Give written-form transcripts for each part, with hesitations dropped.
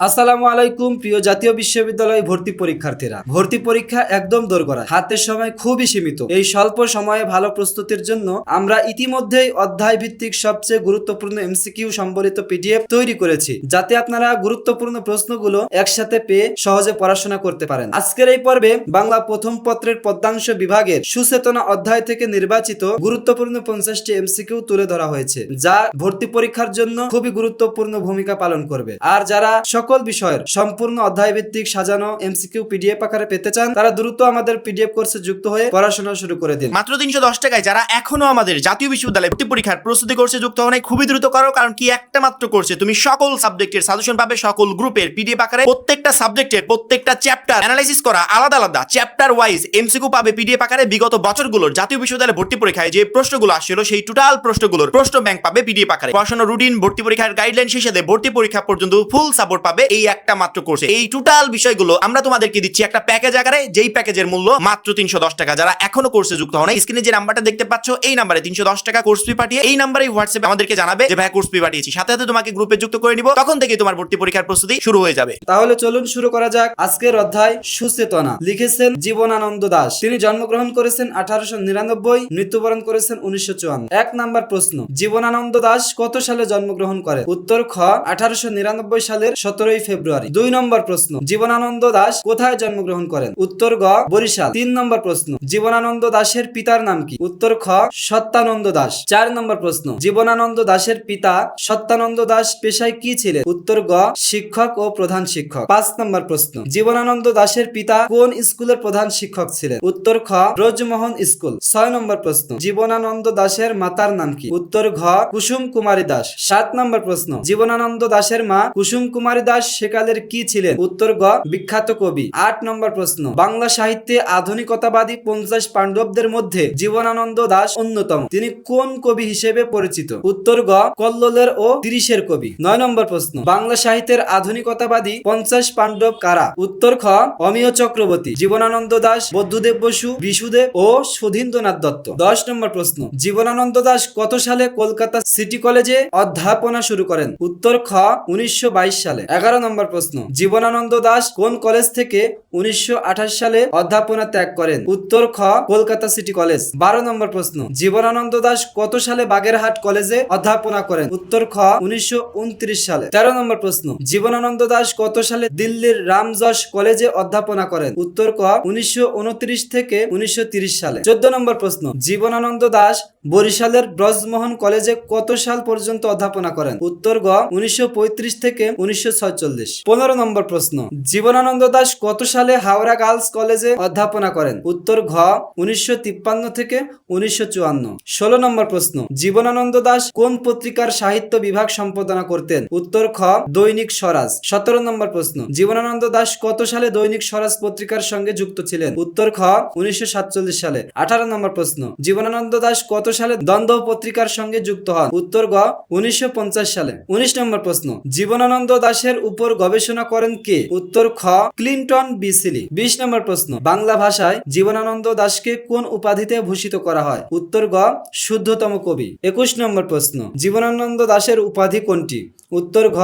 আসসালামু আলাইকুম প্রিয় জাতীয় বিশ্ববিদ্যালয় ভর্তি পরীক্ষার্থীরা। ভর্তি পরীক্ষা একদম দোরগোড়ায়, হাতের সময় খুবই সীমিত। এই স্বল্প সময়ে ভালো প্রস্তুতির জন্য আমরা ইতিমধ্যেই অধ্যায় ভিত্তিক সবচেয়ে গুরুত্বপূর্ণ এমসিকিউ সম্বলিত পিডিএফ তৈরি করেছি, যাতে আপনারা গুরুত্বপূর্ণ প্রশ্নগুলো একসাথে পেয়ে সহজে পড়াশোনা করতে পারেন। আজকের এই পর্বে বাংলা প্রথম পত্রের পদ্মাংশ বিভাগের সুচেতনা অধ্যায় থেকে নির্বাচিত গুরুত্বপূর্ণ 50টি এমসিকিউ তুলে ধরা হয়েছে, যা ভর্তি পরীক্ষার জন্য খুবই গুরুত্বপূর্ণ ভূমিকা পালন করবে। আর যারা সকল বিষয়ের সম্পূর্ণ অধ্যায় ভিত্তিক সাজানো এমসিকিউ পিডিএফ আকারে পেতে চান, তারা দ্রুত আমাদের পিডিএফ কোর্সে যুক্ত হয়ে পড়াশোনা শুরু করে দিন। মাত্র 310 টাকায় যারা এখনো আমাদের জাতীয় বিশ্ববিদ্যালয় ভর্তি পরীক্ষার প্রস্তুতি কোর্সে যুক্ত হন, খুবই দ্রুত করো, কারণ কি একটা মাত্র কোর্সে তুমি সকল সাবজেক্টের সাজেশন পাবে, সকল গ্রুপের পিডিএফ আকারে, প্রত্যেকটা সাবজেক্টের প্রত্যেকটা চ্যাপ্টার অ্যানালাইসিস করা আলাদা আলাদা চ্যাপ্টার ওয়াইজ এমসিকিউ পাবে পিডিএফ আকারে। বিগত বছরগুলোর জাতীয় বিশ্ববিদ্যালয় ভর্তি পরীক্ষায় যে প্রশ্নগুলো আসছিল সেই টোটাল প্রশ্নগুলোর প্রশ্ন ব্যাংক পাবে পিডিএফ আকারে। পড়াশোনা রুটিন, ভর্তি পরীক্ষার গাইডলাইন শেষে ভর্তি পরীক্ষা পর্যন্ত ফুল সাপোর্ট পাবে এই একটা মাত্র কোর্সে। এই টোটাল বিষয়গুলো আমরা তোমাদেরকে দিচ্ছি একটা প্যাকেজ আকারে, যেই প্যাকেজের মূল্য মাত্র 310 টাকা। যারা এখনো কোর্সে যুক্ত হন, স্ক্রিনে যে নাম্বারটা দেখতে পাচ্ছ এই নাম্বারে 310 টাকা কোর্স ফি পাঠিয়ে এই নাম্বারে হোয়াটসঅ্যাপে আমাদেরকে জানাবে যে ভাই কোর্স ফি পাঠিয়েছি, সাথে সাথে তোমাকে গ্রুপে যুক্ত করে নিব, তখন থেকে তোমার ভর্তি পরীক্ষার প্রস্তুতি শুরু হয়ে যাবে। তাহলে চলুন শুরু করা যাক আজকের অধ্যায় সুচেতনা। লিখেছেন জীবনানন্দ দাশ। তিনি জন্মগ্রহণ করেছেন 1899, মৃত্যুবরণ করেছেন 1954। 1 নাম্বার প্রশ্ন, জীবনানন্দ দাশ কত সালে জন্মগ্রহণ করেন? উত্তর খ 1899 সালের 17 ফেব্রুয়ারি। 2 নম্বর প্রশ্ন, জীবনানন্দ দাশ কোথায় জন্মগ্রহণ করেন? উত্তর গ বরিশাল। 3 নম্বর প্রশ্ন, জীবনানন্দ দাশের পিতার নাম কি? উত্তর খ সত্যানন্দ দাশ। 4 নম্বর প্রশ্ন, জীবনানন্দ দাশের পিতা সত্যানন্দ দাশ পেশায় কি ছিলেন? উত্তর গ শিক্ষক ও প্রধান শিক্ষক। 5 নম্বর প্রশ্ন, জীবনানন্দ দাশের পিতা কোন স্কুলের প্রধান শিক্ষক ছিলেন? উত্তর খ ব্রজমোহন স্কুল। 6 নম্বর প্রশ্ন, জীবনানন্দ দাশের মাতার নাম কি? উত্তর ঘ কুসুম কুমারী দাস। 7 নম্বর প্রশ্ন, জীবনানন্দ দাশের মা কুসুম কুমারী দাস সেকালের কি ছিলেন? উত্তর গ বিখ্যাত কবি। 8 নম্বর প্রশ্ন, বাংলা সাহিত্যে আধুনিকতাবাদী 50 পাণ্ডবদের মধ্যে জীবনানন্দ দাশ অন্যতম। তিনি কোন কবি হিসেবে পরিচিত? উত্তর গ কল্লোলের ও তিরিশের কবি। 9 নম্বর প্রশ্ন, বাংলা সাহিত্যের আধুনিকতাবাদী 50 পাণ্ডব কারা? উত্তর খ অমিয় চক্রবর্তী, জীবনানন্দ দাশ, বৌদ্ধদেব বসু, বিশুদেব ও সুধীন্দ্রনাথ দত্ত। 10 নম্বর প্রশ্ন, জীবনানন্দ দাশ কত সালে কলকাতা সিটি কলেজে অধ্যাপনা শুরু করেন? উত্তর খ 1922 সালে। 11 নম্বর প্রশ্ন, জীবনানন্দ দাশ কোন কলেজ থেকে 1928 সালে অধ্যাপনা ত্যাগ করেন? উত্তর খ কলকাতা সিটি কলেজ। 12 নম্বর প্রশ্ন, জীবনানন্দ দাশ কত সালে বাগেরহাট কলেজে অধ্যাপনা করেন? উত্তর খ 1929 সালে। 13 নম্বর প্রশ্ন, জীবনানন্দ দাশ কত সালে দিল্লির রামজশ কলেজে অধ্যাপনা করেন? উত্তর ক 1929 থেকে 1930 সালে। 14 নম্বর প্রশ্ন, জীবনানন্দ দাশ বরিশালের ব্রজমোহন কলেজে কত সাল পর্যন্ত অধ্যাপনা করেন? উত্তর গ 1935 থেকে 1946। 15 নম্বর প্রশ্ন, জীবনানন্দ দাশ কত সালে হাওড়া গার্লস কলেজে অধ্যাপনা করেন? উত্তর ঘ 1953 থেকে 1954। 16 নম্বর প্রশ্ন, জীবনানন্দ দাশ কোন পত্রিকার সাহিত্য বিভাগ সম্পাদনা করতেন? উত্তর খ দৈনিক স্বরাজ। 17 নম্বর প্রশ্ন, জীবনানন্দ দাশ কত সালে দৈনিক স্বরাজ পত্রিকার সঙ্গে যুক্ত ছিলেন? উত্তর খ 1947 সালে। 18 নম্বর প্রশ্ন, জীবনানন্দ দাশ কত সালে দ্বন্দ্ব পত্রিকার সঙ্গে যুক্ত হন? উত্তর গ 1950 সালে। 19 নম্বর প্রশ্ন, জীবনানন্দ দাশের উপর গবেষণা করেন কে? উত্তর খ ক্লিন্টন বিসিলি। 20 নম্বর প্রশ্ন, বাংলা ভাষায় জীবনানন্দ দাশকে কোন উপাধিতে ভূষিত করা হয়? উত্তর গ শুদ্ধতম কবি। 21 নম্বর প্রশ্ন, জীবনানন্দ দাশের উপাধি কোনটি? উত্তর ঘ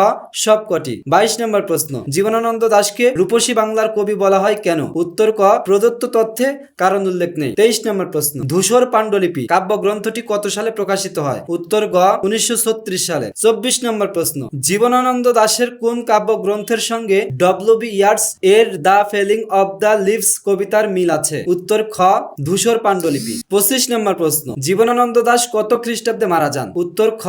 সবকটি। 22 নম্বর প্রশ্ন, জীবনানন্দ দাশকে রূপসী বাংলার কবি বলা হয় কেন? উত্তর ক প্রদত্ত তথ্যে কারণ উল্লেখ নেই। 23 নম্বর প্রশ্ন, ধূসর পাণ্ডুলিপি কাব্যগ্রন্থটি কত সালে প্রকাশিত হয়? উত্তর গ 1936 সালে। 24 নম্বর প্রশ্ন, জীবনানন্দ দাশের কোন কাব্যগ্রন্থের সঙ্গে ডব্লিউ.বি. ইয়ার্স এর the falling of the leaves কবিতার মিল আছে? উত্তর খ ধূসর পাণ্ডুলিপি। 25 নম্বর প্রশ্ন, জীবনানন্দ দাশ কত খ্রিস্টাব্দে মারা যান? উত্তর খ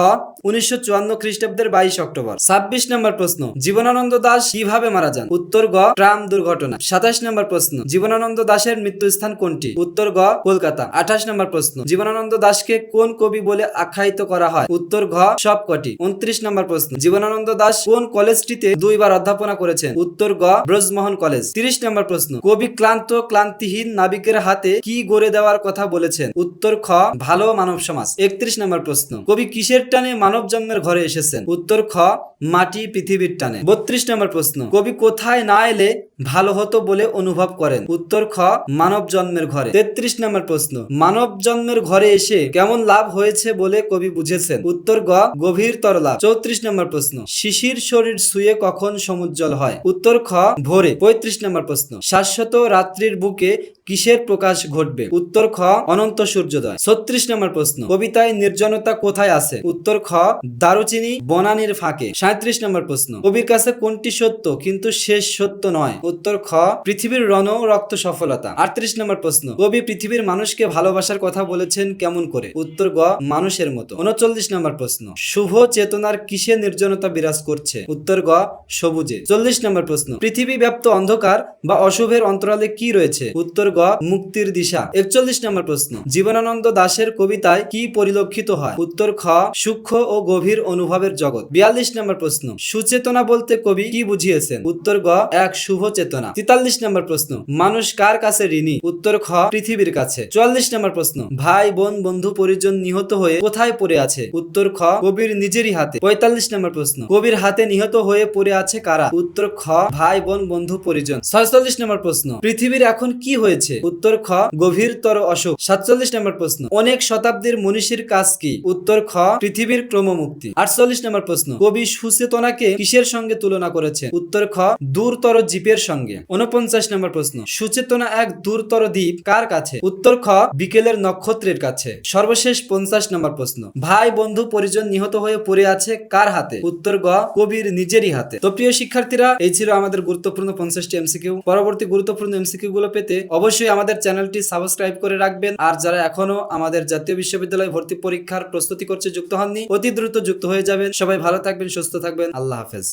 1954 খ্রিস্টাব্দের 22 অক্টোবর। 26 নম্বর প্রশ্ন, জীবনানন্দ দাশ কিভাবে মারা যান? উত্তর গ ট্রাম দুর্ঘটনা। 27 নম্বর প্রশ্ন, জীবনানন্দ দাশের মৃত্যুস্থান কোনটি? উত্তর গ কলকাতা। 28 নম্বর প্রশ্ন, জীবনানন্দ দাশকে কোন কবি বলে আখ্যায়িত করা হয়? উত্তর ঘ সবকটি। 29 নম্বর প্রশ্ন, জীবনানন্দ দাশ কোন কলেজটিতে 2 বার অধ্যাপনা করেছেন? উত্তর গ ব্রজমোহন কলেজ। 30 নম্বর প্রশ্ন, কবি ক্লান্তিহীন নাবিকের হাতে কি গড়ে দেওয়ার কথা বলেছেন? উত্তর খ ভালো মানব সমাজ। 31 নম্বর প্রশ্ন, কবি কিসের টানে মানব জন্মের ঘরে এসেছেন? উত্তর খ মাটি পৃথিবীর টানে। 32 নম্বর প্রশ্ন, কবি কোথায় না এলে ভালো হতো বলে অনুভব করেন? উত্তর খ মানব জন্মের ঘরে। 33 নম্বর প্রশ্ন, মানব জন্মের ঘরে এসে কেমন লাভ হয়েছে বলে কবি বুঝেছেন? উত্তর গ গভীরতর লাভ। 34 নম্বর প্রশ্ন, শিশির শরীর ছুঁয়ে কখন সমুজ্জ্বল হয়? উত্তর খ ভোরে। 35 নম্বর প্রশ্ন, শাশ্বত রাত্রির বুকে কিসের প্রকাশ ঘটবে? উত্তর খ অনন্ত সূর্যোদয়। 36 নম্বর প্রশ্ন, কবিতায় নির্জনতা কোথায় আছে? উত্তর খ দারুচিনি বনানীর ফাঁকে। 37 নম্বর প্রশ্ন, কবির কাছে কোনটি সত্য কিন্তু শেষ সত্য নয়? উত্তর খ পৃথিবীর রণ রক্ত সফলতা। 38 নম্বর প্রশ্ন, কবি পৃথিবীর মানুষকে ভালোবাসার কথা বলেছেন কেমন করে? উত্তর গ মানুষের মতো। 39 নম্বর প্রশ্ন, শুভ চেতনার কিসে নির্জনতা বিরাজ করছে? উত্তর গ সবুজে। 40 নম্বর প্রশ্ন, পৃথিবী ব্যাপ্ত অন্ধকার বা অশুভের অন্তরালে কি রয়েছে? উত্তর গ মুক্তির দিশা। 41 নম্বর প্রশ্ন, জীবনানন্দ দাশের কবিতায় কি পরিলক্ষিত হয়? উত্তর খ সূক্ষ্ম ও গভীর অনুভবের জগৎ। 42 নম্বর প্রশ্ন, সুচেতনা বলতে কবি কি বুঝিয়েছেন? উত্তর গ এক শুভ চেতনা। 43 নম্বর প্রশ্ন, মানুষ কার কাছে ঋণী? উত্তর খ পৃথিবীর কাছে। 44 নম্বর প্রশ্ন, ভাই বোন বন্ধু পরিজন নিহত হয়ে কোথায় পড়ে আছে? উত্তর খ কবির নিজেরই হাতে। 45 নম্বর প্রশ্ন, কবির হাতে নিহত হয়ে পড়ে আছে কারা? উত্তর খ ভাই বোন বন্ধু পরিজন। 46 নম্বর প্রশ্ন, পৃথিবীর এখন কি হয়েছে? উত্তর খ গভীরতর অসুখ। 47 নম্বর প্রশ্ন, অনেক শতাব্দীর মনীষীর কাজ কি? উত্তর খ পৃথিবীর ক্রমমুক্তি। 48 নম্বর প্রশ্ন, কবি সুচেতনাকে কিসের সঙ্গে তুলনা করেছেন? উত্তর খ দূরতর দ্বীপের সঙ্গে। 49 নম্বর প্রশ্ন, সুচেতনা এক দূরতর দ্বীপ কার কাছে? উত্তর খ বিকেলের নক্ষত্রের কাছে। সর্বশেষ 50 নম্বর প্রশ্ন, ভাই বন্ধু পরিজন নিহত হয়ে পড়ে আছে কার হাতে? উত্তর গ কবির নিজেরই হাতে। তো প্রিয় শিক্ষার্থীরা, এই ছিল আমাদের গুরুত্বপূর্ণ 50টি এমসিকিউ। পরবর্তী গুরুত্বপূর্ণ এমসিকিউ গুলো পেতে অবশ্যই আমাদের চ্যানেলটি সাবস্ক্রাইব করে রাখবেন। আর যারা এখনো আমাদের জাতীয় বিশ্ববিদ্যালয় ভর্তি পরীক্ষার প্রস্তুতি করছে যুক্ত হননি, অতি দ্রুত যুক্ত হয়ে যাবেন। সবাই ভালো থাকবেন, সুস্থ থাকবেন। আল্লাহ হাফেজ।